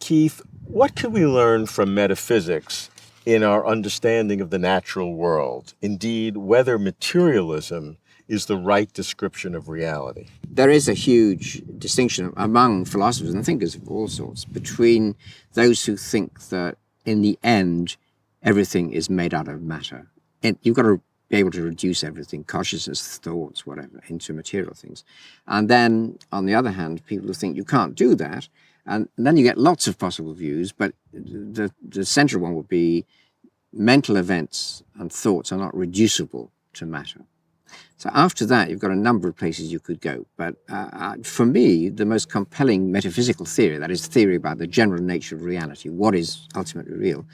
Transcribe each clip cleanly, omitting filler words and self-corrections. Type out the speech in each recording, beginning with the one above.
Keith, what can we learn from metaphysics in our understanding of the natural world? Indeed, whether materialism is the right description of reality. There is a huge distinction among philosophers and thinkers of all sorts between those who think that in the end everything is made out of matter. And you've got to be able to reduce everything, consciousness, thoughts, whatever, into material things. And then, on the other hand, people who think you can't do that, and then you get lots of possible views, but the central one would be mental events and thoughts are not reducible to matter. So after that, you've got a number of places you could go. But for me, the most compelling metaphysical theory, that is theory about the general nature of reality, what is ultimately real,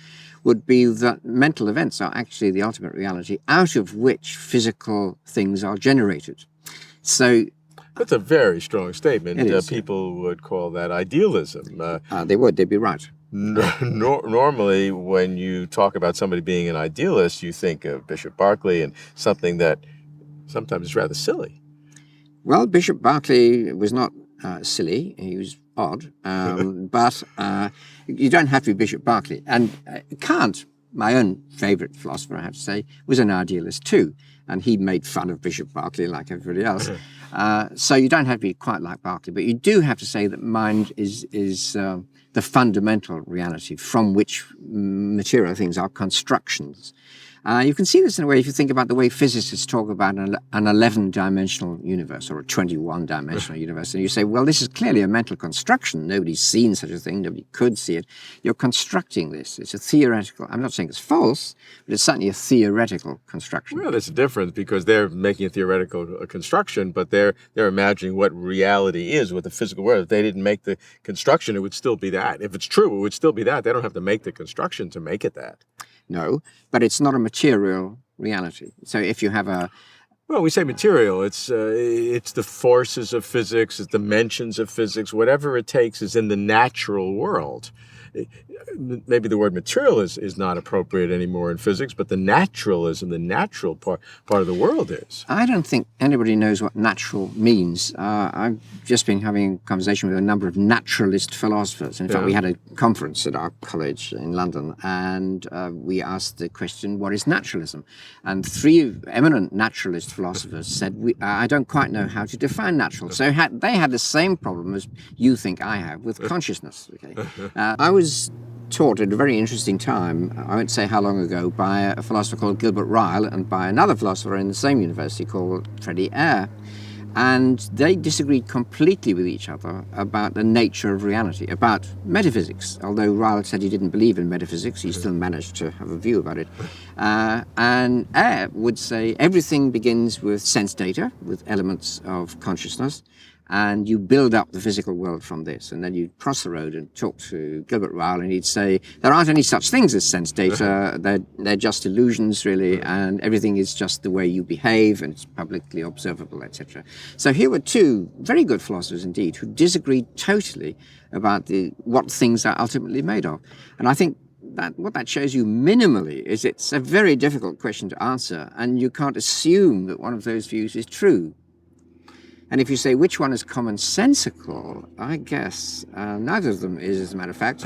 would be that mental events are actually the ultimate reality out of which physical things are generated. So that's a very strong statement. It is, people would call that idealism. They would, they'd be right. Normally, when you talk about somebody being an idealist, you think of Bishop Berkeley and something that sometimes is rather silly. Well, Bishop Berkeley was not silly. He was odd. But you don't have to be Bishop Berkeley. And Kant, my own favourite philosopher, I have to say, was an idealist too. And he made fun of Bishop Berkeley like everybody else. So you don't have to be quite like Berkeley. But you do have to say that mind is the fundamental reality from which material things are constructions. You can see this in a way if you think about the way physicists talk about an 11-dimensional universe or a 21-dimensional universe. And you say, well, this is clearly a mental construction. Nobody's seen such a thing. Nobody could see it. You're constructing this. It's a theoretical. I'm not saying it's false, but it's certainly a theoretical construction. Well, there's a difference because they're making a theoretical construction, but they're imagining what reality is with the physical world. If they didn't make the construction, it would still be that. If it's true, it would still be that. They don't have to make the construction to make it that. No, but it's not a material reality. So if you have a... Well, we say material. It's the forces of physics, it's dimensions of physics. Whatever it takes is in the natural world. Maybe the word material is not appropriate anymore in physics, but the naturalism, the natural part of the world is. I don't think anybody knows what natural means. I've just been having a conversation with a number of naturalist philosophers. In fact, we had a conference at our college in London, and we asked the question, what is naturalism? And three eminent naturalist philosophers said, I don't quite know how to define natural. So they had the same problem as you think I have with consciousness. Okay? I was taught at a very interesting time, I won't say how long ago, by a philosopher called Gilbert Ryle and by another philosopher in the same university called Freddie Ayer. And they disagreed completely with each other about the nature of reality, about metaphysics. Although Ryle said he didn't believe in metaphysics, he still managed to have a view about it. And Ayer would say everything begins with sense data, with elements of consciousness, and you build up the physical world from this. And then you cross the road and talk to Gilbert Ryle, and he'd say, there aren't any such things as sense data, they're just illusions, really, and everything is just the way you behave, and it's publicly observable, etc. So here were two very good philosophers indeed, who disagreed totally about what things are ultimately made of. And I think that what that shows you minimally is it's a very difficult question to answer, and you can't assume that one of those views is true. And if you say which one is commonsensical, I guess neither of them is, as a matter of fact.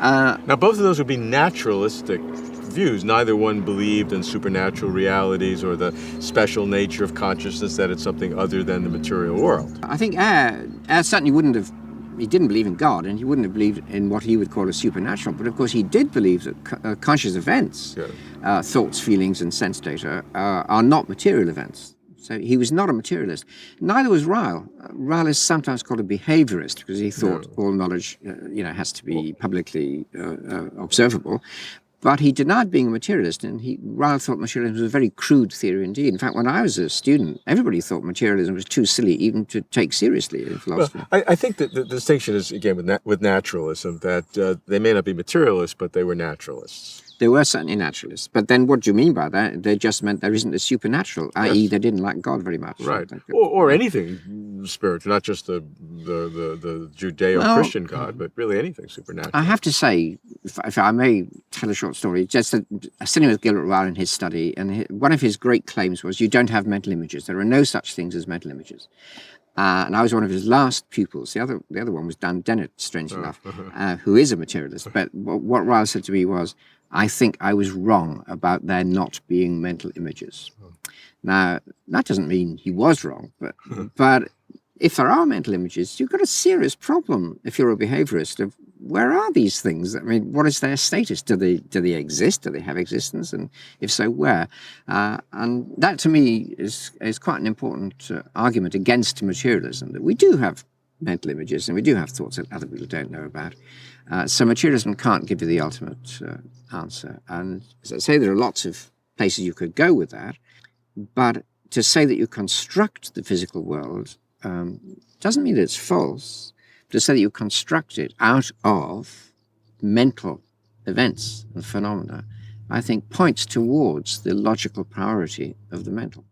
Now, both of those would be naturalistic views. Neither one believed in supernatural realities or the special nature of consciousness, that it's something other than the material world. I think Ayer certainly wouldn't have, he didn't believe in God, and he wouldn't have believed in what he would call a supernatural. But of course, he did believe that conscious events, thoughts, feelings, and sense data, are not material events. So he was not a materialist. Neither was Ryle. Ryle is sometimes called a behaviorist because he thought all knowledge, has to be publicly observable. But he denied being a materialist, and Ryle thought materialism was a very crude theory indeed. In fact, when I was a student, everybody thought materialism was too silly even to take seriously in philosophy. Well, I think that the distinction is, again, with naturalism, that they may not be materialists, but they were naturalists. They were certainly naturalists. But then what do you mean by that? They just meant there isn't a supernatural, i.e. they didn't like God very much. Right. Or anything spiritual, not just the Judeo-Christian God, but really anything supernatural. I have to say, if I may tell a short story, just sitting with Gilbert Ryle in his study, and one of his great claims was you don't have mental images. There are no such things as mental images. And I was one of his last pupils. The other one was Dan Dennett, strangely enough, who is a materialist. But what Ryle said to me was, I think I was wrong about there not being mental images. Now, that doesn't mean he was wrong, but if there are mental images, you've got a serious problem if you're a behaviorist of where are these things? I mean, what is their status? Do they exist? Do they have existence? And if so, where? And that to me is quite an important argument against materialism, that we do have mental images and we do have thoughts that other people don't know about. So materialism can't give you the ultimate answer. And as I say, there are lots of places you could go with that. But to say that you construct the physical world doesn't mean that it's false. To say that you construct it out of mental events and phenomena, I think points towards the logical priority of the mental.